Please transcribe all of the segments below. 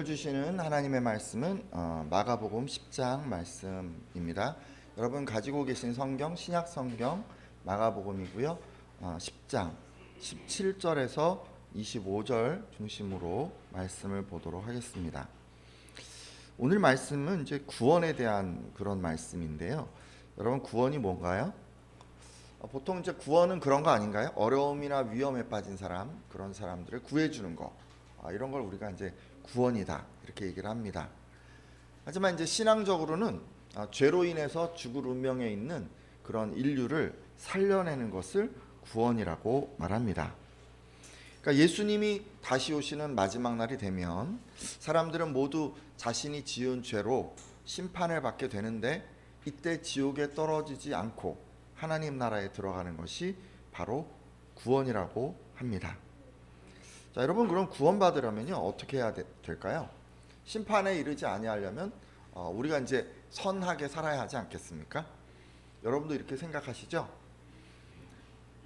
오늘 주시는 하나님의 말씀은 마가복음 10장 말씀입니다. 여러분 가지고 계신 성경 신약 성경 마가복음이고요. 10장 17절에서 25절 중심으로 말씀을 보도록 하겠습니다. 오늘 말씀은 이제 구원에 대한 그런 말씀인데요. 여러분 구원이 뭔가요? 보통 이제 구원은 그런 거 아닌가요? 어려움이나 위험에 빠진 사람, 그런 사람들을 구해주는 거. 이런 걸 우리가 이제 구원이다 이렇게 얘기를 합니다. 하지만 이제 신앙적으로는 죄로 인해서 죽을 운명에 있는 그런 인류를 살려내는 것을 구원이라고 말합니다. 그러니까 예수님이 다시 오시는 마지막 날이 되면 사람들은 모두 자신이 지은 죄로 심판을 받게 되는데, 이때 지옥에 떨어지지 않고 하나님 나라에 들어가는 것이 바로 구원이라고 합니다. 자, 여러분 그럼 구원받으려면요 어떻게 해야 될까요? 심판에 이르지 아니하려면 우리가 이제 선하게 살아야 하지 않겠습니까? 여러분도 이렇게 생각하시죠?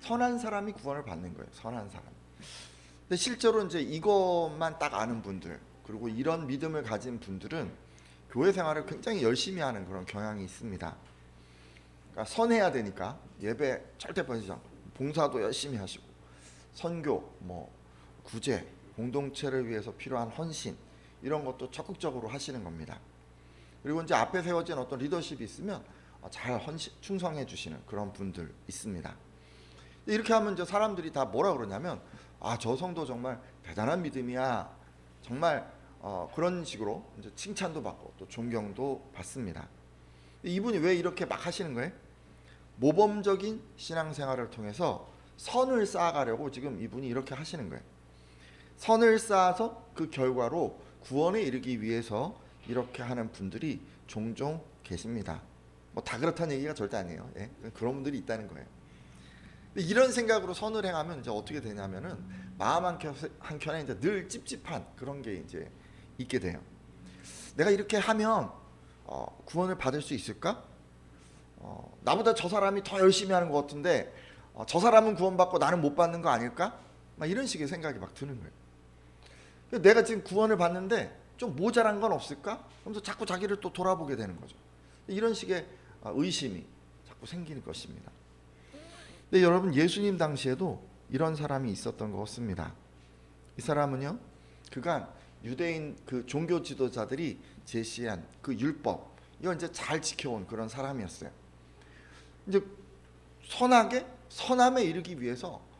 선한 사람이 구원을 받는 거예요. 선한 사람. 근데 실제로 이제 이것만 딱 아는 분들, 그리고 이런 믿음을 가진 분들은 교회 생활을 굉장히 열심히 하는 그런 경향이 있습니다. 그러니까 선해야 되니까 예배 절대 빠지지 않고, 봉사도 열심히 하시고, 선교, 구제, 공동체를 위해서 필요한 헌신, 이런 것도 적극적으로 하시는 겁니다. 그리고 이제 앞에 세워진 어떤 리더십이 있으면 잘 충성해 주시는 그런 분들 있습니다. 이렇게 하면 이제 사람들이 다 뭐라 그러냐면, 저 성도 정말 대단한 믿음이야, 정말 그런 식으로 이제 칭찬도 받고 또 존경도 받습니다. 이분이 왜 이렇게 막 하시는 거예요? 모범적인 신앙생활을 통해서 선을 쌓아가려고 지금 이분이 이렇게 하시는 거예요. 선을 쌓아서 그 결과로 구원에 이르기 위해서 이렇게 하는 분들이 종종 계십니다. 다 그렇다는 얘기가 절대 아니에요. 예? 그런 분들이 있다는 거예요. 이런 생각으로 선을 행하면 이제 어떻게 되냐면은 마음 한켠에 이제 늘 찝찝한 그런 게 이제 있게 돼요. 내가 이렇게 하면 구원을 받을 수 있을까? 나보다 저 사람이 더 열심히 하는 것 같은데 저 사람은 구원받고 나는 못 받는 거 아닐까? 막 이런 식의 생각이 막 드는 거예요. 내가 지금 구원을 받는데 좀 모자란 건 없을까? 그러면서 자꾸 자기를 또 돌아보게 되는 거죠. 이런 식의 의심이 자꾸 생기는 것입니다. 근데 여러분 예수님 당시에도 이런 사람이 있었던 것 같습니다. 이 사람은요, 그간 유대인 그 종교 지도자들이 제시한 그 율법, 이걸 이제 잘 지켜온 그런 사람이었어요. 이제 선함에 이르기 위해서,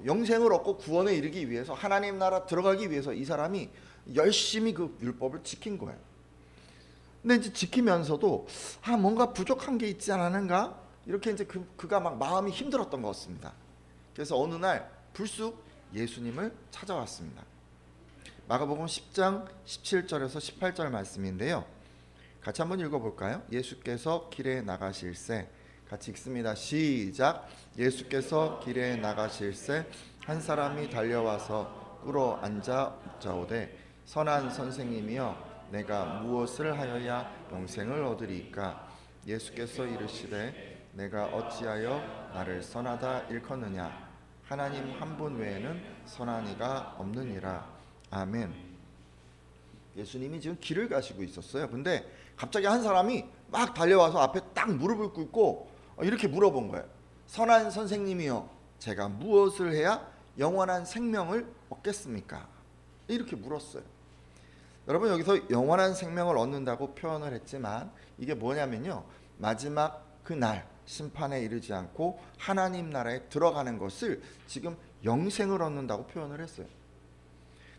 영생을 얻고 구원에 이르기 위해서, 하나님 나라 들어가기 위해서 이 사람이 열심히 그 율법을 지킨 거예요. 근데 이제 지키면서도 뭔가 부족한 게 있지 않았는가? 이렇게 이제 그가 막 마음이 힘들었던 것 같습니다. 그래서 어느 날 불쑥 예수님을 찾아왔습니다. 마가복음 10장 17절에서 18절 말씀인데요. 같이 한번 읽어볼까요? 예수께서 길에 나가실새, 같이 읽습니다. 시작. 예수께서 길에 나가실새 한 사람이 달려와서 꿇어 앉아 묻자오되, 선한 선생님이여 내가 무엇을 하여야 영생을 얻으리이까? 예수께서 이르시되 내가 어찌하여 나를 선하다 일컫느냐? 하나님 한 분 외에는 선한 이가 없느니라. 아멘. 예수님이 지금 길을 가시고 있었어요. 근데 갑자기 한 사람이 막 달려와서 앞에 딱 무릎을 꿇고 이렇게 물어본 거예요. 선한 선생님이여 제가 무엇을 해야 영원한 생명을 얻겠습니까? 이렇게 물었어요. 여러분 여기서 영원한 생명을 얻는다고 표현을 했지만 이게 뭐냐면요, 마지막 그날 심판에 이르지 않고 하나님 나라에 들어가는 것을 지금 영생을 얻는다고 표현을 했어요.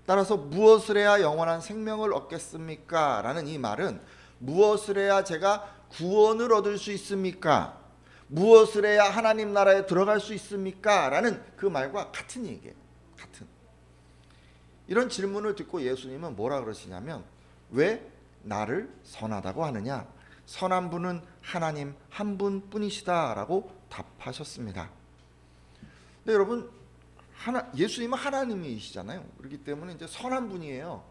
따라서 무엇을 해야 영원한 생명을 얻겠습니까? 라는 이 말은 무엇을 해야 제가 구원을 얻을 수 있습니까? 무엇을 해야 하나님 나라에 들어갈 수 있습니까? 라는 그 말과 같은 얘기예요. 같은. 이런 질문을 듣고 예수님은 뭐라 그러시냐면, 왜 나를 선하다고 하느냐? 선한 분은 하나님 한 분뿐이시다 라고 답하셨습니다. 근데 여러분 예수님은 하나님이시잖아요. 그렇기 때문에 이제 선한 분이에요.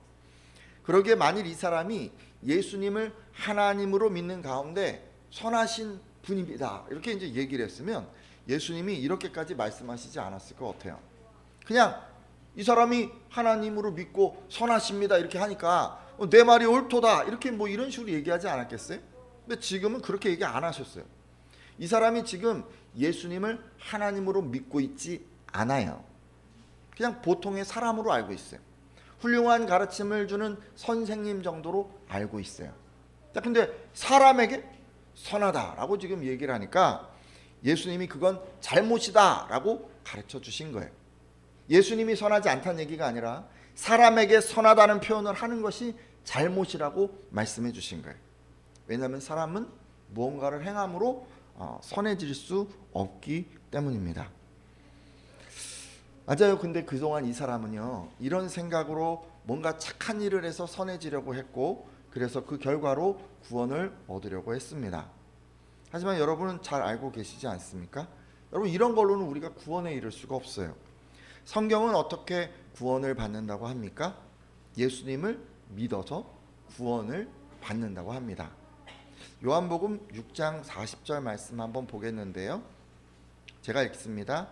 그러기에 만일 이 사람이 예수님을 하나님으로 믿는 가운데 선하신 분입니다 이렇게 이제 얘기를 했으면 예수님이 이렇게까지 말씀하시지 않았을 것 같아요. 그냥 이 사람이 하나님으로 믿고 선하십니다 이렇게 하니까 내 말이 옳도다 이렇게 뭐 이런 식으로 얘기하지 않았겠어요? 근데 지금은 그렇게 얘기 안 하셨어요. 이 사람이 지금 예수님을 하나님으로 믿고 있지 않아요. 그냥 보통의 사람으로 알고 있어요. 훌륭한 가르침을 주는 선생님 정도로 알고 있어요. 자, 근데 사람에게 선하다라고 지금 얘기를 하니까 예수님이 그건 잘못이다라고 가르쳐 주신 거예요. 예수님이 선하지 않다는 얘기가 아니라 사람에게 선하다는 표현을 하는 것이 잘못이라고 말씀해 주신 거예요. 왜냐하면 사람은 무언가를 행함으로 선해질 수 없기 때문입니다. 맞아요. 근데 그동안 이 사람은요, 이런 생각으로 뭔가 착한 일을 해서 선해지려고 했고, 그래서 그 결과로 구원을 얻으려고 했습니다. 하지만 여러분은 잘 알고 계시지 않습니까? 여러분, 이런 걸로는 우리가 구원에 이를 수가 없어요. 성경은 어떻게 구원을 받는다고 합니까? 예수님을 믿어서 구원을 받는다고 합니다. 요한복음 6장 40절 말씀 한번 보겠는데요. 제가 읽습니다.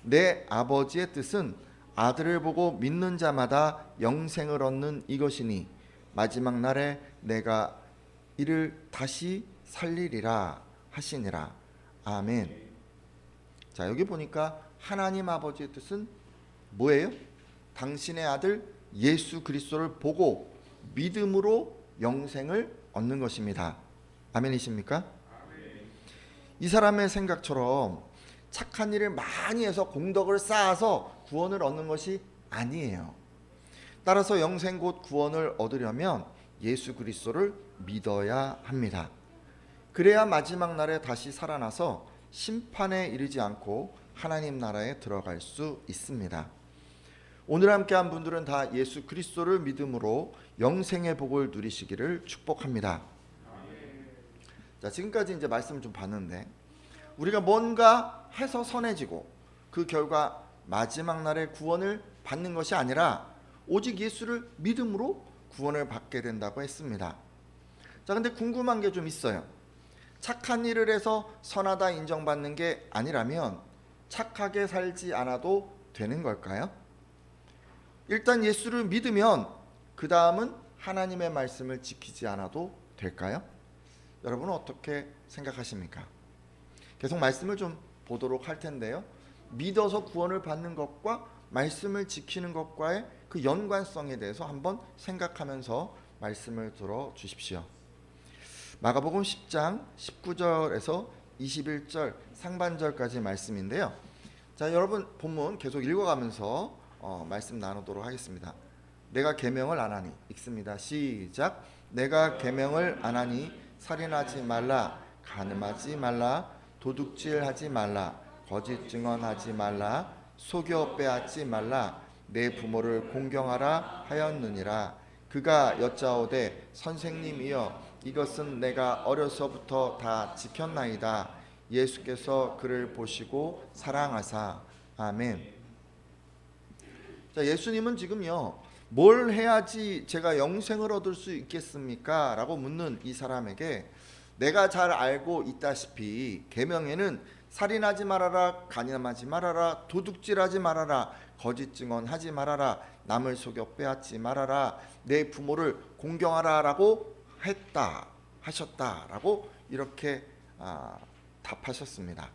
내 아버지의 뜻은 아들을 보고 믿는 자마다 영생을 얻는 이것이니 마지막 날에 내가 이를 다시 살리리라 하시니라. 아멘. 자, 여기 보니까 하나님 아버지의 뜻은 뭐예요? 당신의 아들 예수 그리스도를 보고 믿음으로 영생을 얻는 것입니다. 아멘이십니까? 아멘. 이 사람의 생각처럼 착한 일을 많이 해서 공덕을 쌓아서 구원을 얻는 것이 아니에요. 따라서 영생 곧 구원을 얻으려면 예수 그리스도를 믿어야 합니다. 그래야 마지막 날에 다시 살아나서 심판에 이르지 않고 하나님 나라에 들어갈 수 있습니다. 오늘 함께한 분들은 다 예수 그리스도를 믿음으로 영생의 복을 누리시기를 축복합니다. 자, 지금까지 이제 말씀을 좀 봤는데 우리가 뭔가 해서 선해지고 그 결과 마지막 날에 구원을 받는 것이 아니라 오직 예수를 믿음으로 구원을 받게 된다고 했습니다. 자, 근데 궁금한 게 좀 있어요. 착한 일을 해서 선하다 인정받는 게 아니라면 착하게 살지 않아도 되는 걸까요? 일단 예수를 믿으면 그 다음은 하나님의 말씀을 지키지 않아도 될까요? 여러분은 어떻게 생각하십니까? 계속 말씀을 좀 보도록 할 텐데요. 믿어서 구원을 받는 것과 말씀을 지키는 것과의 그 연관성에 대해서 한번 생각하면서 말씀을 들어 주십시오. 마가복음 10장 19절에서 21절 상반절까지 말씀인데요. 자, 여러분 본문 계속 읽어가면서 말씀 나누도록 하겠습니다. 내가 계명을 안 하니 읽습니다. 시작. 내가 계명을 안 하니 살인하지 말라, 간음하지 말라, 도둑질하지 말라, 거짓 증언하지 말라, 속여 빼앗지 말라, 내 부모를 공경하라 하였느니라. 그가 여짜오되 선생님이여 이것은 내가 어려서부터 다 지켰나이다. 예수께서 그를 보시고 사랑하사. 아멘. 자, 예수님은 지금요, 뭘 해야지 제가 영생을 얻을 수 있겠습니까? 라고 묻는 이 사람에게 내가 잘 알고 있다시피 계명에는 살인하지 말아라, 간음하지 말아라, 도둑질하지 말아라, 거짓 증언하지 말아라, 남을 속여 빼앗지 말아라, 내 부모를 공경하라 라고 했다, 하셨다라고 이렇게 답하셨습니다.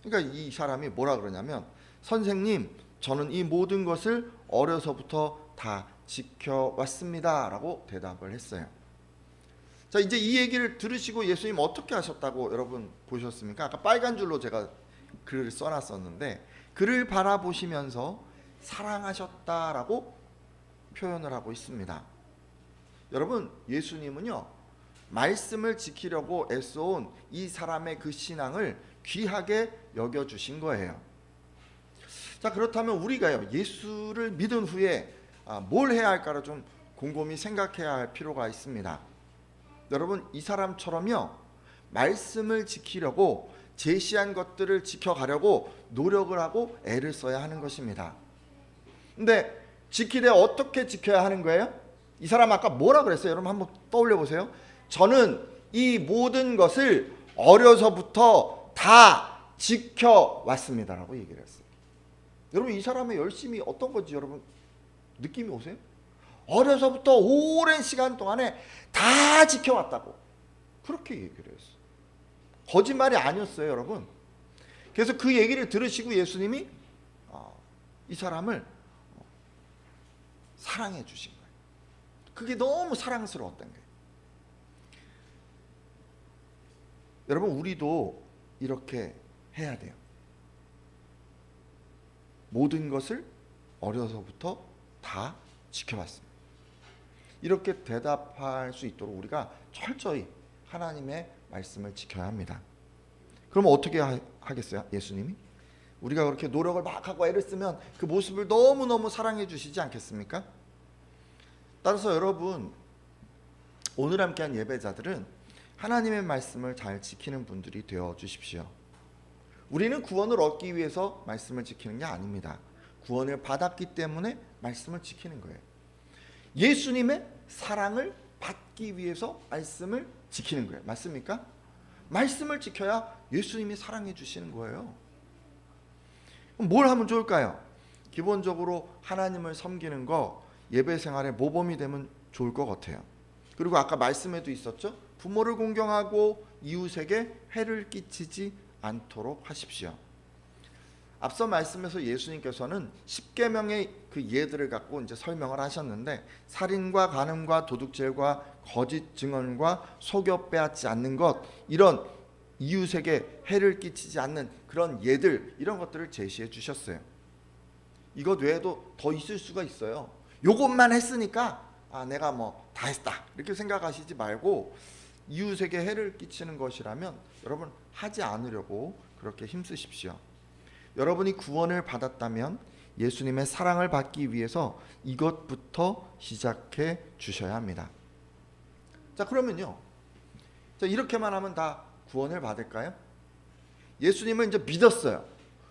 그러니까 이 사람이 뭐라 그러냐면 선생님, 저는 이 모든 것을 어려서부터 다 지켜왔습니다 라고 대답을 했어요. 자, 이제 이 얘기를 들으시고 예수님 어떻게 하셨다고 여러분 보셨습니까? 아까 빨간 줄로 제가 글을 써놨었는데 그를 바라보시면서 사랑하셨다라고 표현을 하고 있습니다. 여러분, 예수님은요, 말씀을 지키려고 애써온 이 사람의 그 신앙을 귀하게 여겨주신 거예요. 자, 그렇다면 우리가요, 예수를 믿은 후에 뭘 해야 할까를 좀 곰곰이 생각해야 할 필요가 있습니다. 여러분, 이 사람처럼요, 말씀을 지키려고 제시한 것들을 지켜가려고 노력을 하고 애를 써야 하는 것입니다. 근데 지키되 어떻게 지켜야 하는 거예요? 이 사람 아까 뭐라 그랬어요? 여러분 한번 떠올려 보세요. 저는 이 모든 것을 어려서부터 다 지켜왔습니다라고 얘기를 했어요. 여러분, 이 사람의 열심이 어떤 건지 여러분 느낌이 오세요? 어려서부터 오랜 시간 동안에 다 지켜왔다고 그렇게 얘기를 했어요. 거짓말이 아니었어요, 여러분. 그래서 그 얘기를 들으시고 예수님이 이 사람을 사랑해 주신 거예요. 그게 너무 사랑스러웠던 거예요. 여러분, 우리도 이렇게 해야 돼요. 모든 것을 어려서부터 다 지켜봤습니다. 이렇게 대답할 수 있도록 우리가 철저히 하나님의 말씀을 지켜야 합니다. 그럼 어떻게 하겠어요? 예수님이? 우리가 그렇게 노력을 막 하고 애를 쓰면 그 모습을 너무너무 사랑해 주시지 않겠습니까? 따라서 여러분, 오늘 함께한 예배자들은 하나님의 말씀을 잘 지키는 분들이 되어 주십시오. 우리는 구원을 얻기 위해서 말씀을 지키는 게 아닙니다. 구원을 받았기 때문에 말씀을 지키는 거예요. 예수님의 사랑을 받기 위해서 말씀을 지키는 거예요. 맞습니까? 말씀을 지켜야 예수님이 사랑해 주시는 거예요. 그럼 뭘 하면 좋을까요? 기본적으로 하나님을 섬기는 거 예배 생활의 모범이 되면 좋을 것 같아요. 그리고 아까 말씀에도 있었죠? 부모를 공경하고 이웃에게 해를 끼치지 않도록 하십시오. 앞서 말씀에서 예수님께서는 10계명의 그 예들을 갖고 이제 설명을 하셨는데, 살인과 간음과 도둑질과 거짓 증언과 속여 빼앗지 않는 것, 이런 이웃에게 해를 끼치지 않는 그런 예들, 이런 것들을 제시해 주셨어요. 이것 외에도 더 있을 수가 있어요. 요것만 했으니까 내가 뭐 다 했다 이렇게 생각하시지 말고, 이웃에게 해를 끼치는 것이라면 여러분 하지 않으려고 그렇게 힘쓰십시오. 여러분이 구원을 받았다면 예수님의 사랑을 받기 위해서 이것부터 시작해 주셔야 합니다. 자, 그러면요, 자, 이렇게만 하면 다 구원을 받을까요? 예수님을 이제 믿었어요.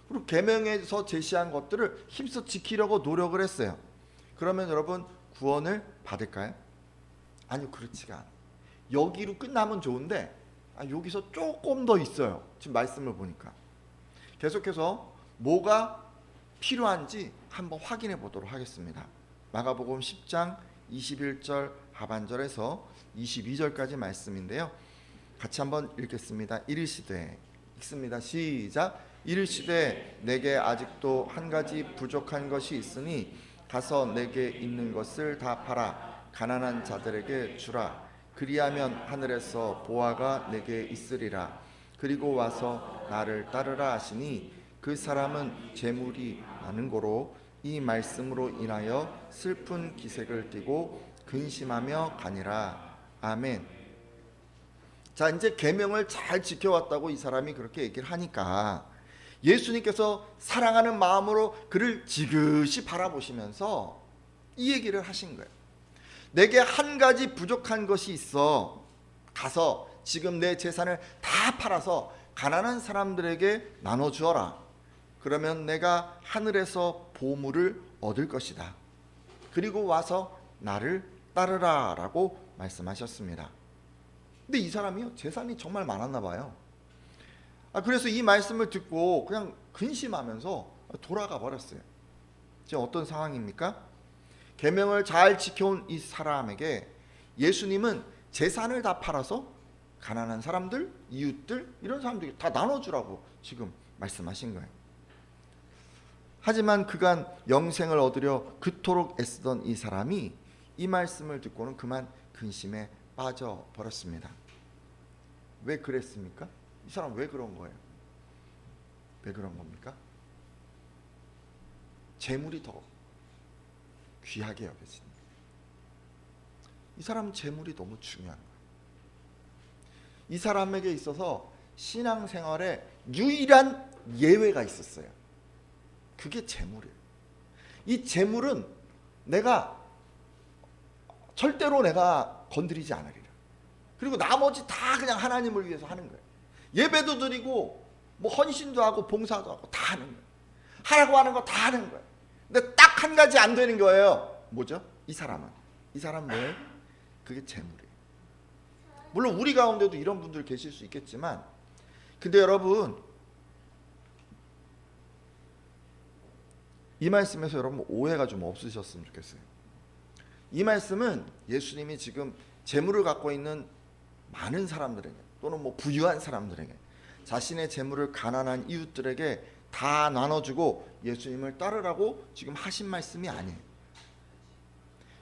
그리고 계명에서 제시한 것들을 힘써 지키려고 노력을 했어요. 그러면 여러분 구원을 받을까요? 아니요, 그렇지가 않아요. 여기로 끝나면 좋은데 여기서 조금 더 있어요. 지금 말씀을 보니까. 계속해서 뭐가 필요한지 한번 확인해 보도록 하겠습니다. 마가복음 10장 21절 하반절에서 22절까지 말씀인데요. 같이 한번 읽겠습니다. 이르시되, 읽습니다. 시작. 이르시되 내게 아직도 한 가지 부족한 것이 있으니 가서 내게 있는 것을 다 팔아 가난한 자들에게 주라. 그리하면 하늘에서 보화가 내게 있으리라. 그리고 와서 나를 따르라 하시니, 그 사람은 재물이 많은 고로 이 말씀으로 인하여 슬픈 기색을 띠고 근심하며 가니라. 아멘. 자, 이제 계명을 잘 지켜왔다고 이 사람이 그렇게 얘기를 하니까 예수님께서 사랑하는 마음으로 그를 지그시 바라보시면서 이 얘기를 하신 거예요. 내게 한 가지 부족한 것이 있어. 가서 지금 내 재산을 다 팔아서 가난한 사람들에게 나눠주어라. 그러면 내가 하늘에서 보물을 얻을 것이다. 그리고 와서 나를 따르라 라고 말씀하셨습니다. 근데 이 사람이요, 재산이 정말 많았나 봐요. 그래서 이 말씀을 듣고 그냥 근심하면서 돌아가 버렸어요. 지금 어떤 상황입니까? 계명을 잘 지켜온 이 사람에게 예수님은 재산을 다 팔아서 가난한 사람들, 이웃들, 이런 사람들에게 다 나눠주라고 지금 말씀하신 거예요. 하지만 그간 영생을 얻으려 그토록 애쓰던 이 사람이 이 말씀을 듣고는 그만 근심에 빠져버렸습니다. 왜 그랬습니까? 이 사람 왜 그런 거예요? 왜 그런 겁니까? 재물이 더 귀하게 여겨집니다. 이 사람은 재물이 너무 중요한 거예요. 이 사람에게 있어서 신앙생활에 유일한 예외가 있었어요. 그게 재물이에요. 이 재물은 절대로 내가 건드리지 않으리라. 그리고 나머지 다 그냥 하나님을 위해서 하는 거예요. 예배도 드리고 뭐 헌신도 하고 봉사도 하고 다 하는 거예요. 하라고 하는 거 다 하는 거예요. 근데 딱 한 가지 안 되는 거예요. 뭐죠? 이 사람은 뭐예요? 그게 재물이에요. 물론 우리 가운데도 이런 분들 계실 수 있겠지만, 근데 여러분 이 말씀에서 여러분 오해가 좀 없으셨으면 좋겠어요. 이 말씀은 예수님이 지금 재물을 갖고 있는 많은 사람들에게 또는 뭐 부유한 사람들에게 자신의 재물을 가난한 이웃들에게 다 나눠주고 예수님을 따르라고 지금 하신 말씀이 아니에요.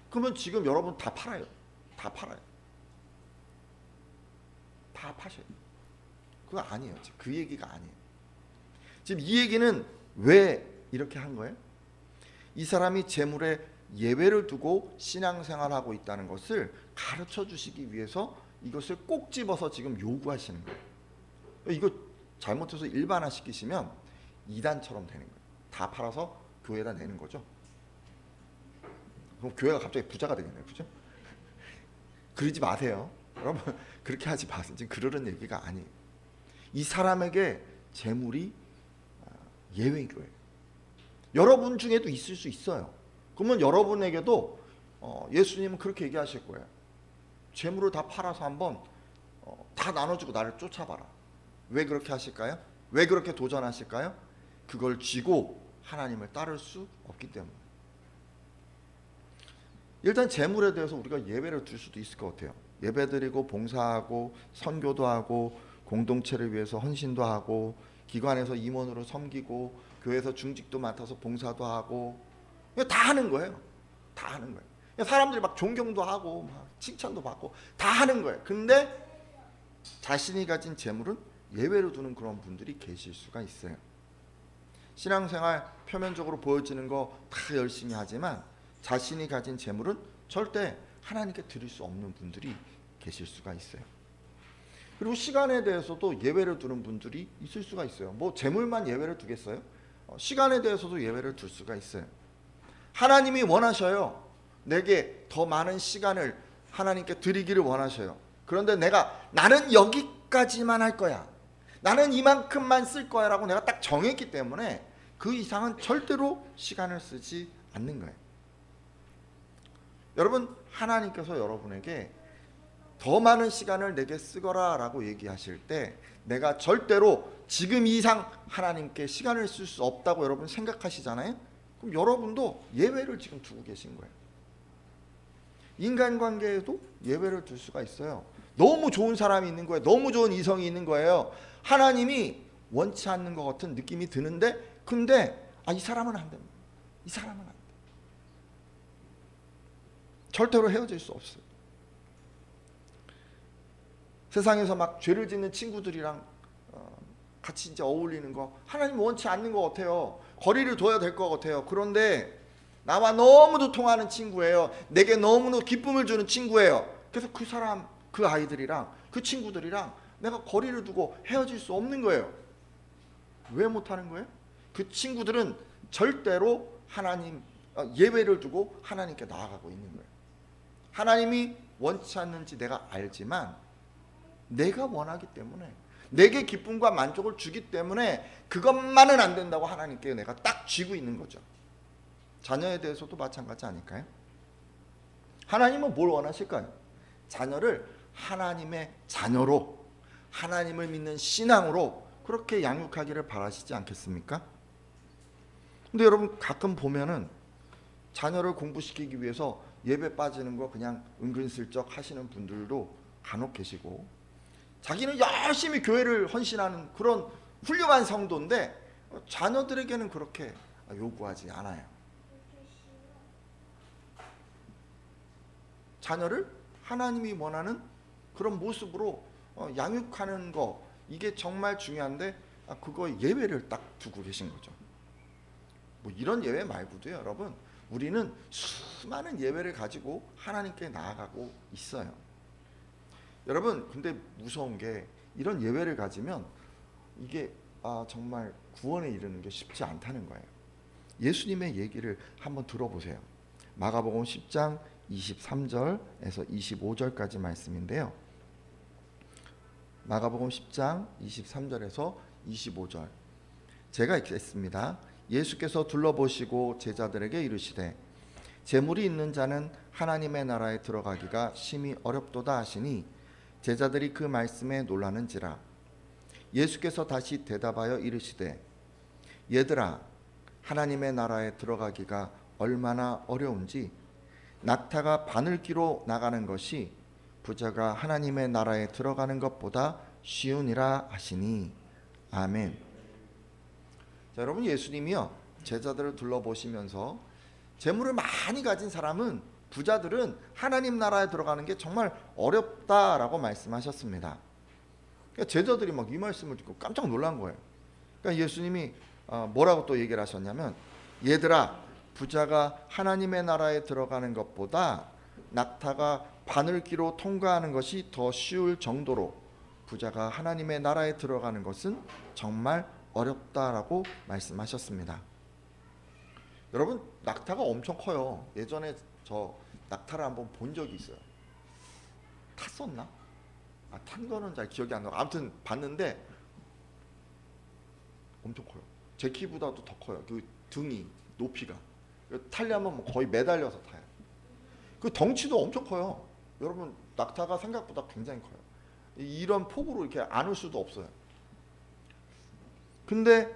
그러면 지금 여러분 다 팔아요. 다 팔아요. 다 파셔요. 그거 아니에요. 그 얘기가 아니에요. 지금 이 얘기는 왜 이렇게 한 거예요? 이 사람이 재물에 예외를 두고 신앙생활하고 있다는 것을 가르쳐 주시기 위해서 이것을 꼭 집어서 지금 요구하시는 거예요. 이거 잘못해서 일반화시키시면 이단처럼 되는 거예요. 다 팔아서 교회에다 내는 거죠. 그럼 교회가 갑자기 부자가 되겠네요. 그죠? 그러지 마세요. 여러분 그렇게 하지 마세요. 지금 그러는 얘기가 아니에요. 이 사람에게 재물이 예외인 거예요. 여러분 중에도 있을 수 있어요. 그러면 여러분에게도 예수님은 그렇게 얘기하실 거예요. 재물을 다 팔아서 한번 다 나눠주고 나를 쫓아봐라. 왜 그렇게 하실까요? 왜 그렇게 도전하실까요? 그걸 쥐고 하나님을 따를 수 없기 때문에. 일단 재물에 대해서 우리가 예배를 둘 수도 있을 것 같아요. 예배드리고 봉사하고 선교도 하고 공동체를 위해서 헌신도 하고 기관에서 임원으로 섬기고 교회에서 중직도 맡아서 봉사도 하고 다 하는 거예요. 다 하는 거예요. 사람들이 막 존경도 하고 막 칭찬도 받고 다 하는 거예요. 근데 자신이 가진 재물은 예외로 두는 그런 분들이 계실 수가 있어요. 신앙생활 표면적으로 보여지는 거 다 열심히 하지만 자신이 가진 재물은 절대 하나님께 드릴 수 없는 분들이 계실 수가 있어요. 그리고 시간에 대해서도 예외를 두는 분들이 있을 수가 있어요. 뭐 재물만 예외를 두겠어요? 시간에 대해서도 예외를 둘 수가 있어요. 하나님이 원하셔요. 내게 더 많은 시간을 하나님께 드리기를 원하셔요. 그런데 나는 여기까지만 할 거야. 나는 이만큼만 쓸 거야 라고 내가 딱 정했기 때문에 그 이상은 절대로 시간을 쓰지 않는 거예요. 여러분 하나님께서 여러분에게 더 많은 시간을 내게 쓰거라 라고 얘기하실 때 내가 절대로 지금 이상 하나님께 시간을 쓸 수 없다고 여러분 생각하시잖아요. 그럼 여러분도 예외를 지금 두고 계신 거예요. 인간관계에도 예외를 둘 수가 있어요. 너무 좋은 사람이 있는 거예요. 너무 좋은 이성이 있는 거예요. 하나님이 원치 않는 것 같은 느낌이 드는데 근데 이 사람은 안 됩니다. 이 사람은 안 돼. 절대로 헤어질 수 없어요. 세상에서 막 죄를 짓는 친구들이랑 같이 이제 어울리는 거 하나님 원치 않는 것 같아요. 거리를 둬야 될 것 같아요. 그런데 나와 너무도 통하는 친구예요. 내게 너무도 기쁨을 주는 친구예요. 그래서 그 사람, 그 아이들이랑 그 친구들이랑 내가 거리를 두고 헤어질 수 없는 거예요. 왜 못하는 거예요? 그 친구들은 절대로 하나님 예외를 두고 하나님께 나아가고 있는 거예요. 하나님이 원치 않는지 내가 알지만 내가 원하기 때문에 내게 기쁨과 만족을 주기 때문에 그것만은 안 된다고 하나님께 내가 딱 쥐고 있는 거죠. 자녀에 대해서도 마찬가지 아닐까요? 하나님은 뭘 원하실까요? 자녀를 하나님의 자녀로 하나님을 믿는 신앙으로 그렇게 양육하기를 바라시지 않겠습니까? 근데 여러분 가끔 보면은 자녀를 공부시키기 위해서 예배 빠지는 거 그냥 은근슬쩍 하시는 분들도 간혹 계시고 자기는 열심히 교회를 헌신하는 그런 훌륭한 성도인데 자녀들에게는 그렇게 요구하지 않아요. 자녀를 하나님이 원하는 그런 모습으로 양육하는 거 이게 정말 중요한데 그거 예외를 딱 두고 계신 거죠. 뭐 이런 예외 말고도 여러분 우리는 수많은 예외를 가지고 하나님께 나아가고 있어요. 여러분 근데 무서운 게 이런 예외를 가지면 이게 정말 구원에 이르는 게 쉽지 않다는 거예요. 예수님의 얘기를 한번 들어보세요. 마가복음 10장 23절에서 25절까지 말씀인데요. 마가복음 10장 23절에서 25절 제가 읽겠습니다. 예수께서 둘러보시고 제자들에게 이르시되 재물이 있는 자는 하나님의 나라에 들어가기가 심히 어렵도다 하시니 제자들이 그 말씀에 놀라는지라. 예수께서 다시 대답하여 이르시되 얘들아 하나님의 나라에 들어가기가 얼마나 어려운지 낙타가 바늘기로 나가는 것이 부자가 하나님의 나라에 들어가는 것보다 쉬우니라 하시니. 아멘. 자, 여러분, 예수님이요 제자들을 둘러보시면서 재물을 많이 가진 사람은, 부자들은 하나님 나라에 들어가는 게 정말 어렵다라고 말씀하셨습니다. 그러니까 제자들이 막 이 말씀을 듣고 깜짝 놀란 거예요. 그러니까 예수님이 뭐라고 또 얘기를 하셨냐면, 얘들아, 부자가 하나님의 나라에 들어가는 것보다 낙타가 바늘기로 통과하는 것이 더 쉬울 정도로 부자가 하나님의 나라에 들어가는 것은 정말 어렵다라고 말씀하셨습니다. 여러분, 낙타가 엄청 커요. 예전에 저 낙타를 한번 본 적이 있어요. 탔었나? 탄 거는 잘 기억이 안 나고, 아무튼 봤는데 엄청 커요. 제 키보다도 더 커요. 그 등이, 높이가. 타려면 뭐 거의 매달려서 타요. 그 덩치도 엄청 커요. 여러분, 낙타가 생각보다 굉장히 커요. 이런 폭으로 이렇게 안을 수도 없어요. 근데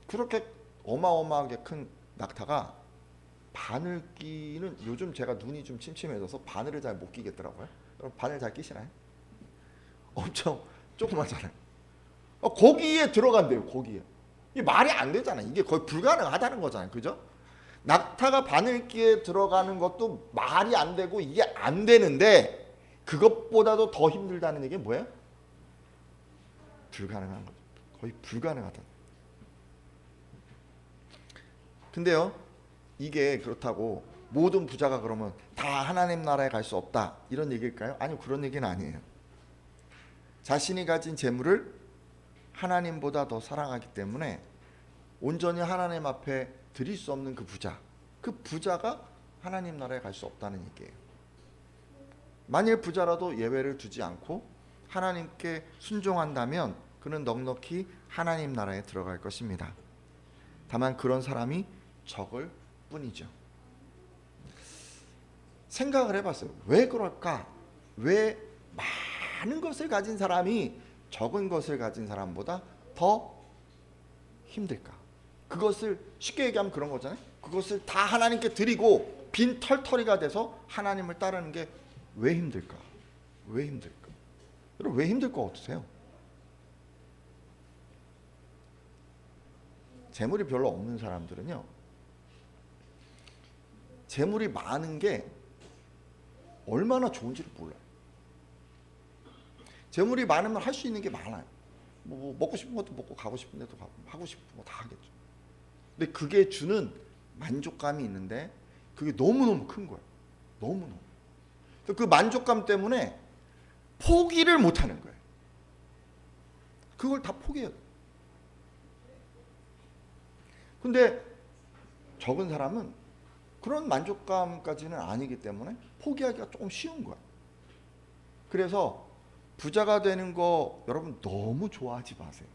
그렇게 어마어마하게 큰 낙타가 바늘기는, 요즘 제가 눈이 좀 침침해져서 바늘을 잘 못 끼겠더라고요. 여러분, 바늘 잘 끼시나요? 엄청 조그마잖아요. 거기에 들어간대요. 거기에. 이게 말이 안 되잖아요. 이게 거의 불가능하다는 거잖아요. 그죠? 낙타가 바늘기에 들어가는 것도 말이 안 되고 이게 안 되는데, 그것보다도 더 힘들다는 얘기는 뭐예요? 불가능한 거죠. 거의 불가능하다. 근데요, 이게 그렇다고 모든 부자가 그러면 다 하나님 나라에 갈 수 없다, 이런 얘기일까요? 아니요, 그런 얘기는 아니에요. 자신이 가진 재물을 하나님보다 더 사랑하기 때문에 온전히 하나님 앞에 드릴 수 없는 그 부자가 하나님 나라에 갈 수 없다는 얘기예요. 만일 부자라도 예외를 두지 않고 하나님께 순종한다면 그는 넉넉히 하나님 나라에 들어갈 것입니다. 다만 그런 사람이 적을 뿐이죠. 생각을 해봤어요. 왜 그럴까? 왜 많은 것을 가진 사람이 적은 것을 가진 사람보다 더 힘들까? 그것을 쉽게 얘기하면 그런 거잖아요. 그것을 다 하나님께 드리고 빈 털터리가 돼서 하나님을 따르는 게 왜 힘들까? 왜 힘들까? 여러분, 왜 힘들 것 같으세요? 재물이 별로 없는 사람들은요, 재물이 많은 게 얼마나 좋은지를 몰라요. 재물이 많으면 할 수 있는 게 많아요. 뭐 먹고 싶은 것도 먹고, 가고 싶은 데도 가고, 하고 싶은 거 다 하겠죠. 근데 그게 주는 만족감이 있는데 그게 너무너무 큰 거예요. 너무너무. 그 만족감 때문에 포기를 못하는 거예요. 그걸 다 포기해야 돼요. 근데 적은 사람은 그런 만족감까지는 아니기 때문에 포기하기가 조금 쉬운 거예요. 그래서 부자가 되는 거 여러분 너무 좋아하지 마세요.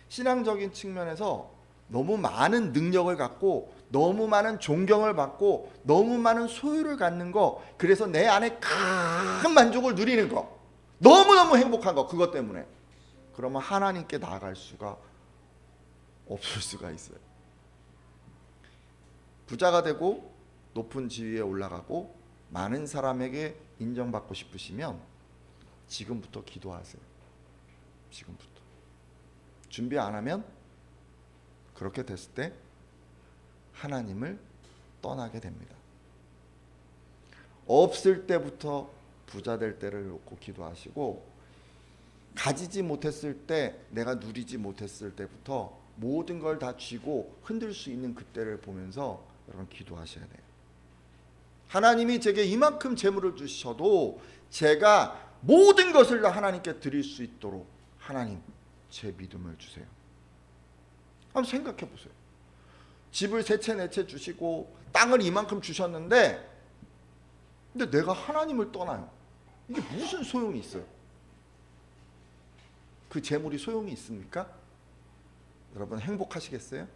신앙적인 측면에서 너무 많은 능력을 갖고, 너무 많은 존경을 받고, 너무 많은 소유를 갖는 거, 그래서 내 안에 큰 만족을 누리는 거, 너무너무 행복한 거, 그것 때문에 그러면 하나님께 나아갈 수가 없을 수가 있어요. 부자가 되고 높은 지위에 올라가고 많은 사람에게 인정받고 싶으시면 지금부터 기도하세요. 지금부터. 준비 안 하면 그렇게 됐을 때 하나님을 떠나게 됩니다. 없을 때부터 부자 될 때를 놓고 기도하시고, 가지지 못했을 때, 내가 누리지 못했을 때부터 모든 걸 다 쥐고 흔들 수 있는 그때를 보면서 여러분 기도하셔야 돼요. 하나님이 제게 이만큼 재물을 주셔도 제가 모든 것을 다 하나님께 드릴 수 있도록 하나님, 제 믿음을 주세요. 한번 생각해 보세요. 집을 세 채 네 채 주시고 땅을 이만큼 주셨는데, 근데 내가 하나님을 떠나요. 이게 무슨 소용이 있어요? 그 재물이 소용이 있습니까? 여러분 행복하시겠어요?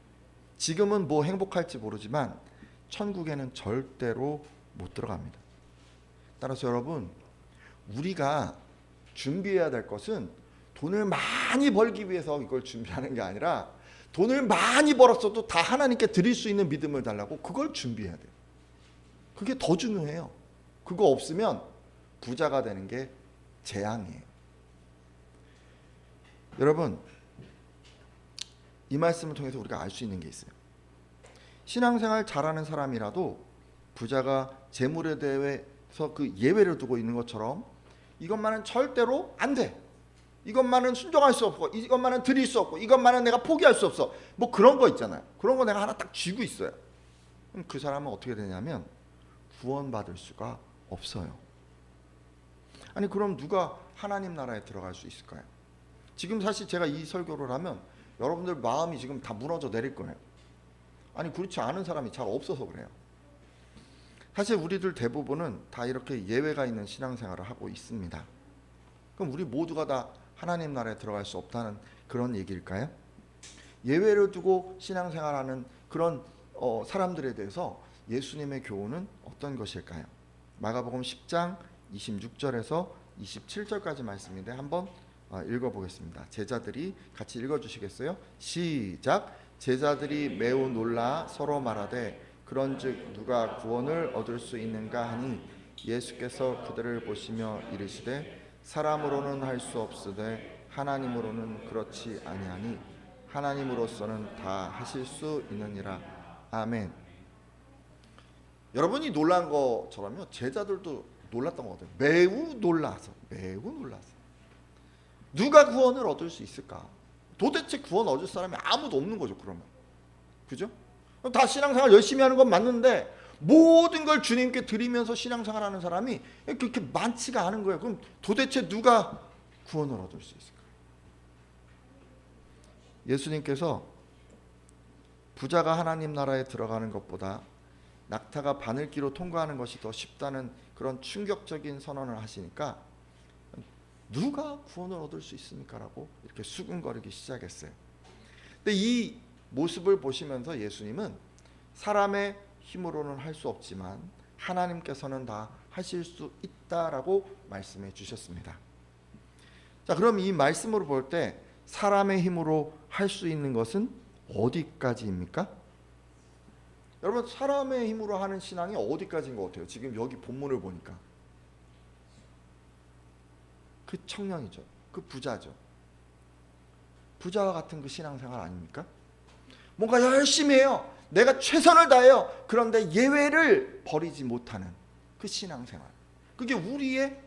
지금은 뭐 행복할지 모르지만 천국에는 절대로 못 들어갑니다. 따라서 여러분, 우리가 준비해야 될 것은 돈을 많이 벌기 위해서 이걸 준비하는 게 아니라, 돈을 많이 벌었어도 다 하나님께 드릴 수 있는 믿음을 달라고 그걸 준비해야 돼요. 그게 더 중요해요. 그거 없으면 부자가 되는 게 재앙이에요. 여러분, 이 말씀을 통해서 우리가 알 수 있는 게 있어요. 신앙생활 잘하는 사람이라도 부자가 재물에 대해서 그 예외를 두고 있는 것처럼 이것만은 절대로 안 돼. 이것만은 순종할 수 없고, 이것만은 드릴 수 없고, 이것만은 내가 포기할 수 없어. 뭐 그런 거 있잖아요. 그런 거 내가 하나 딱 쥐고 있어요. 그럼 그 사람은 어떻게 되냐면 구원받을 수가 없어요. 아니 그럼 누가 하나님 나라에 들어갈 수 있을까요? 지금 사실 제가 이 설교를 하면 여러분들 마음이 지금 다 무너져 내릴 거예요. 아니 그렇지 않은 사람이 잘 없어서 그래요. 사실 우리들 대부분은 다 이렇게 예외가 있는 신앙생활을 하고 있습니다. 그럼 우리 모두가 다 하나님 나라에 들어갈 수 없다는 그런 얘기일까요? 예외를 두고 신앙생활하는 그런 사람들에 대해서 예수님의 교훈은 어떤 것일까요? 마가복음 10장 26절에서 27절까지 말씀인데 한번 읽어보겠습니다. 제자들이 같이 읽어주시겠어요? 시작. 제자들이 매우 놀라 서로 말하되 그런즉 누가 구원을 얻을 수 있는가 하니 예수께서 그들을 보시며 이르시되 사람으로는 할 수 없으되 하나님으로는 그렇지 아니하니 하나님으로서는 다 하실 수 있느니라. 아멘. 여러분이 놀란 것처럼요 제자들도 놀랐던 것 같아요. 매우 놀라서 누가 구원을 얻을 수 있을까? 도대체 구원 얻을 사람이 아무도 없는 거죠. 그러면 그죠? 다 신앙생활 열심히 하는 건 맞는데 모든 걸 주님께 드리면서 신앙생활하는 사람이 그렇게 많지가 않은 거예요. 그럼 도대체 누가 구원을 얻을 수 있을까? 예수님께서 부자가 하나님 나라에 들어가는 것보다 낙타가 바늘기로 통과하는 것이 더 쉽다는 그런 충격적인 선언을 하시니까 누가 구원을 얻을 수 있습니까? 라고 이렇게 수근거리기 시작했어요. 근데 이 모습을 보시면서 예수님은 사람의 힘으로는 할 수 없지만 하나님께서는 다 하실 수 있다라고 말씀해 주셨습니다. 자, 그럼 이 말씀으로 볼 때 사람의 힘으로 할 수 있는 것은 어디까지입니까? 여러분, 사람의 힘으로 하는 신앙이 어디까지인 것 같아요? 지금 여기 본문을 보니까 그 청년이죠. 그 부자죠. 부자와 같은 그 신앙생활 아닙니까? 뭔가 열심히 해요. 내가 최선을 다해요. 그런데 예외를 버리지 못하는 그 신앙생활. 그게 우리의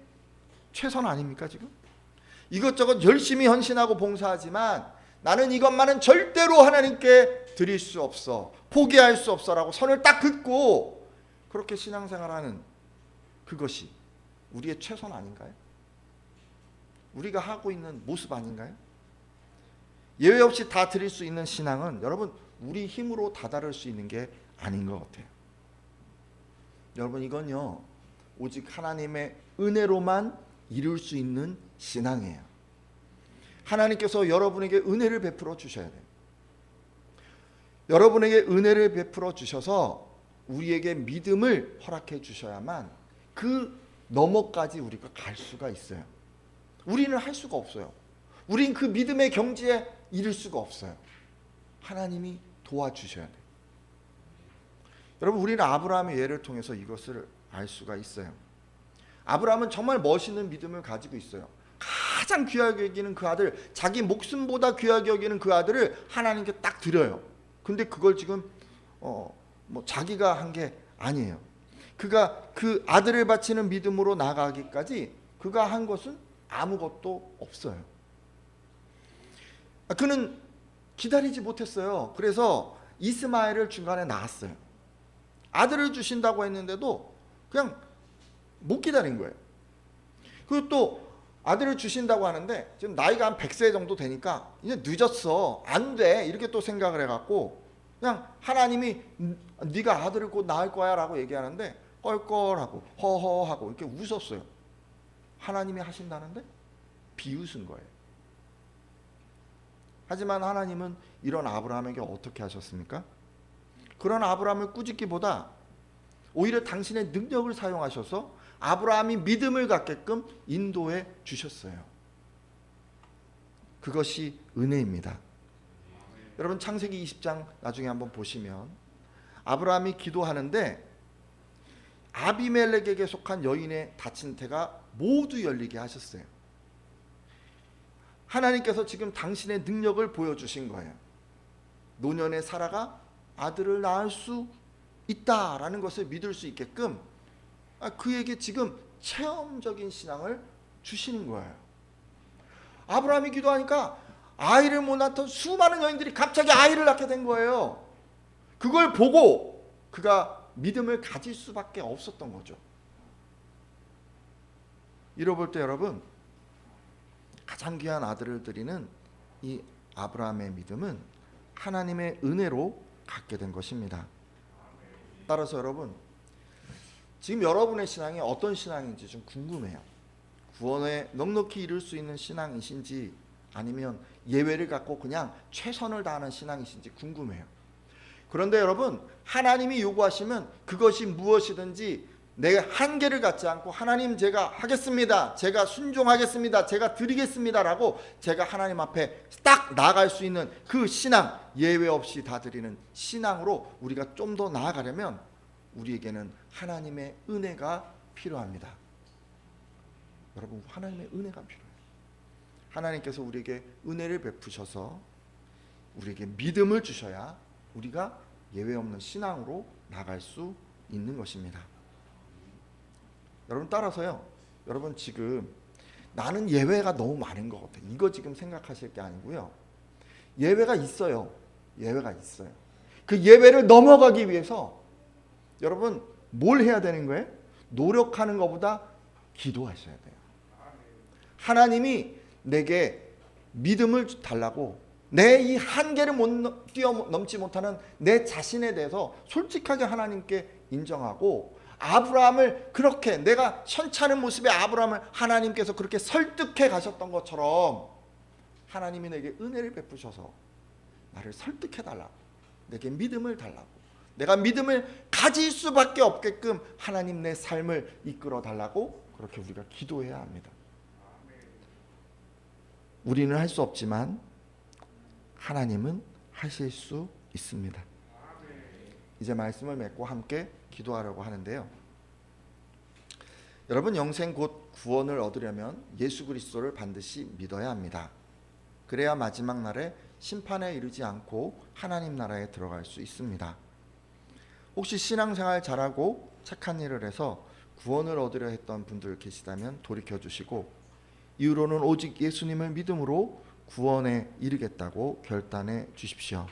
최선 아닙니까 지금? 이것저것 열심히 헌신하고 봉사하지만 나는 이것만은 절대로 하나님께 드릴 수 없어. 포기할 수 없어라고 선을 딱 긋고 그렇게 신앙생활하는 그것이 우리의 최선 아닌가요? 우리가 하고 있는 모습 아닌가요? 예외 없이 다 드릴 수 있는 신앙은 여러분 우리 힘으로 다다를 수 있는 게 아닌 것 같아요. 여러분 이건요 오직 하나님의 은혜로만 이룰 수 있는 신앙이에요. 하나님께서 여러분에게 은혜를 베풀어 주셔야 돼요. 여러분에게 은혜를 베풀어 주셔서 우리에게 믿음을 허락해 주셔야만 그 너머까지 우리가 갈 수가 있어요. 우리는 할 수가 없어요. 우린 그 믿음의 경지에 이를 수가 없어요. 하나님이 도와주셔야 돼요. 여러분 우리는 아브라함의 예를 통해서 이것을 알 수가 있어요. 아브라함은 정말 멋있는 믿음을 가지고 있어요. 가장 귀하게 여기는 그 아들, 자기 목숨보다 귀하게 여기는 그 아들을 하나님께 딱 드려요. 근데 그걸 지금 뭐 자기가 한 게 아니에요. 그가 그 아들을 바치는 믿음으로 나가기까지 그가 한 것은 아무것도 없어요. 그는 기다리지 못했어요. 그래서 이스마엘을 중간에 낳았어요. 아들을 주신다고 했는데도 그냥 못 기다린 거예요. 그리고 또 아들을 주신다고 하는데 지금 나이가 한 100세 정도 되니까 이제 늦었어. 안 돼. 이렇게 또 생각을 해갖고 그냥 하나님이 네가 아들을 곧 낳을 거야 라고 얘기하는데 껄껄하고 허허하고 이렇게 웃었어요. 하나님이 하신다는데 비웃은 거예요. 하지만 하나님은 이런 아브라함에게 어떻게 하셨습니까? 그런 아브라함을 꾸짖기보다 오히려 당신의 능력을 사용하셔서 아브라함이 믿음을 갖게끔 인도해 주셨어요. 그것이 은혜입니다. 여러분 창세기 20장 나중에 한번 보시면 아브라함이 기도하는데 아비멜렉에게 속한 여인의 닫힌 태가 모두 열리게 하셨어요. 하나님께서 지금 당신의 능력을 보여주신 거예요. 노년의 사라가 아들을 낳을 수 있다라는 것을 믿을 수 있게끔 그에게 지금 체험적인 신앙을 주시는 거예요. 아브라함이 기도하니까 아이를 못 낳던 수많은 여인들이 갑자기 아이를 낳게 된 거예요. 그걸 보고 그가 믿음을 가질 수밖에 없었던 거죠. 이뤄볼 때 여러분, 가장 귀한 아들을 드리는 이 아브라함의 믿음은 하나님의 은혜로 갖게 된 것입니다. 따라서 여러분, 지금 여러분의 신앙이 어떤 신앙인지 좀 궁금해요. 구원에 넉넉히 이룰 수 있는 신앙이신지 아니면 예외를 갖고 그냥 최선을 다하는 신앙이신지 궁금해요. 그런데 여러분, 하나님이 요구하시면 그것이 무엇이든지 내 한계를 갖지 않고 하나님 제가 하겠습니다, 제가 순종하겠습니다, 제가 드리겠습니다 라고 제가 하나님 앞에 딱 나아갈 수 있는 그 신앙, 예외 없이 다 드리는 신앙으로 우리가 좀 더 나아가려면 우리에게는 하나님의 은혜가 필요합니다. 여러분, 하나님의 은혜가 필요해요. 하나님께서 우리에게 은혜를 베푸셔서 우리에게 믿음을 주셔야 우리가 예외 없는 신앙으로 나갈 수 있는 것입니다. 여러분, 따라서요, 여러분 지금 나는 예외가 너무 많은 것 같아, 이거 지금 생각하실 게 아니고요. 예외가 있어요. 예외가 있어요. 그 예외를 넘어가기 위해서 여러분 뭘 해야 되는 거예요? 노력하는 것보다 기도하셔야 돼요. 하나님이 내게 믿음을 달라고, 내 이 한계를 뛰어넘지 못하는 내 자신에 대해서 솔직하게 하나님께 인정하고, 아브라함을 그렇게 내가 현찮은 모습의 아브라함을 하나님께서 그렇게 설득해 가셨던 것처럼 하나님이 내게 은혜를 베푸셔서 나를 설득해 달라고, 내게 믿음을 달라고, 내가 믿음을 가질 수밖에 없게끔 하나님 내 삶을 이끌어 달라고 그렇게 우리가 기도해야 합니다. 우리는 할 수 없지만 하나님은 하실 수 있습니다. 이제 말씀을 맺고 함께 기도하려고 하는데요. 여러분, 영생 곧 구원을 얻으려면 예수 그리스도를 반드시 믿어야 합니다. 그래야 마지막 날에 심판에 이르지 않고 하나님 나라에 들어갈 수 있습니다. 혹시 신앙생활 잘하고 착한 일을 해서 구원을 얻으려 했던 분들 계시다면 돌이켜주시고, 이후로는 오직 예수님을 믿음으로 구원에 이르겠다고 결단해 주십시오.